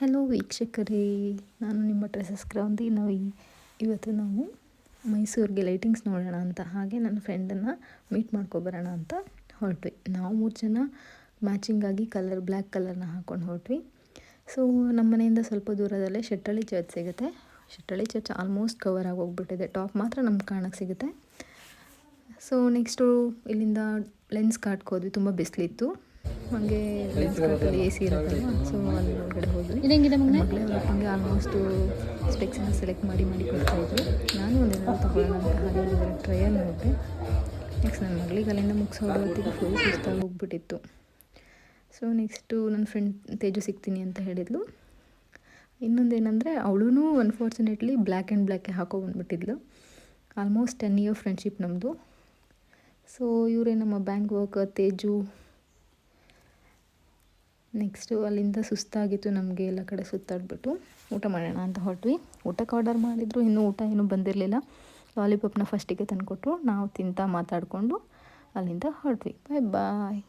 Hello ವೀಕ್ಷಕರೇ, ನಾನು ನಿಮ್ಮ ಡ್ರೆಸ್ಸಸ್ ಕ್ರಾಂತಿ ನವಿ. ಇವತ್ತು ನಾವು ಮೈಸೂರಿಗೆ ಲೈಟಿಂಗ್ಸ್ ನೋಡೋಣ ಅಂತ, ಹಾಗೆ ನನ್ನ ಫ್ರೆಂಡನ್ನು ಮೀಟ್ ಮಾಡ್ಕೊಬರೋಣ ಅಂತ ಹೊರಟ್ವಿ. ನಾವು 3 ಜನ ಮ್ಯಾಚಿಂಗಾಗಿ ಬ್ಲ್ಯಾಕ್ ಕಲರ್ನ ಹಾಕ್ಕೊಂಡು ಹೊರಟ್ವಿ. ಸೊ ನಮ್ಮ ಮನೆಯಿಂದ ಸ್ವಲ್ಪ ದೂರದಲ್ಲೇ ಶೆಟ್ಟಳ್ಳಿ ಚರ್ಚ್ ಸಿಗುತ್ತೆ. ಶೆಟ್ಟಳ್ಳಿ ಚರ್ಚ್ ಆಲ್ಮೋಸ್ಟ್ ಕವರ್ ಆಗಿ ಹೋಗ್ಬಿಟ್ಟಿದೆ, ಟಾಪ್ ಮಾತ್ರ ನಮ್ಗೆ ಕಾಣಕ್ಕೆ ಸಿಗುತ್ತೆ. ಸೊ ನೆಕ್ಸ್ಟು ಇಲ್ಲಿಂದ ಲೆನ್ಸ್ ಕಾರ್ಟ್ಗೆ ಹೋದ್ವಿ. ತುಂಬ ಬಿಸಿಲಿತ್ತು, ಹಾಗೆ ಲೆನ್ಸ್ ಕಾರ್ಟಲ್ಲಿ AC ಇರುತ್ತಲ್ವ, ಸೊ ಅಲ್ಲಿ ಒಳಗಡೆ ಹೋದ್ವಿ. ಮಗಳೇ ಅವ್ರಿಗೆ ಆಲ್ಮೋಸ್ಟು ಸ್ಪೆಕ್ಸನ್ನು ಸೆಲೆಕ್ಟ್ ಮಾಡಿ ಕೊಡ್ತಾಯಿದ್ರು. ನಾನು ಒಂದೇನಾದ್ರು ತೊಗೊಳ್ಳೋಣ ಅಂತ ಹಾಗೆ ಒಳಗಡೆ ಟ್ರಯಲ್ ನೋಡಿದೆ. ನೆಕ್ಸ್ಟ್ ನನ್ನ ಮಗಳಿಗೆ ಅಲ್ಲಿಂದ ಮುಗಿಸೋಡು ಹೊತ್ತಿಗೆ ಫುಲ್ ಸುಸ್ತಾಗಿ ಹೋಗ್ಬಿಟ್ಟಿತ್ತು. ಸೊ ನೆಕ್ಸ್ಟು ನನ್ನ ಫ್ರೆಂಡ್ ತೇಜು ಸಿಗ್ತೀನಿ ಅಂತ ಹೇಳಿದ್ಲು. ಇನ್ನೊಂದೇನೆಂದರೆ ಅವಳು ಅನ್ಫಾರ್ಚುನೇಟ್ಲಿ ಬ್ಲ್ಯಾಕ್ ಆ್ಯಂಡ್ ಬ್ಲ್ಯಾಕೆ ಹಾಕೊಬಂದ್ಬಿಟ್ಟಿದ್ಲು. ಆಲ್ಮೋಸ್ಟ್ 10 ಇಯರ್ ಫ್ರೆಂಡ್ಶಿಪ್ ನಮ್ಮದು. ಸೊ ಇವರೇ ನಮ್ಮ ಬ್ಯಾಂಕ್ ವರ್ಕರ್ ತೇಜು. ನೆಕ್ಸ್ಟು ಅಲ್ಲಿಂದ ಸುಸ್ತಾಗಿತ್ತು ನಮಗೆ, ಎಲ್ಲ ಕಡೆ ಸುತ್ತಾಡ್ಬಿಟ್ಟು ಊಟ ಮಾಡೋಣ ಅಂತ ಹೊರಟ್ವಿ. ಊಟಕ್ಕೆ ಆರ್ಡರ್ ಮಾಡಿದ್ರು, ಇನ್ನೂ ಊಟ ಏನೂ ಬಂದಿರಲಿಲ್ಲ. ಲಾಲಿಪಾಪ್ನ ಫಸ್ಟಿಗೆ ತಂದುಕೊಟ್ರು, ನಾವು ತಿಂತಾ ಮಾತಾಡಿಕೊಂಡು ಅಲ್ಲಿಂದ ಹೊರಟ್ವಿ. ಬಾಯ್ ಬಾಯ್.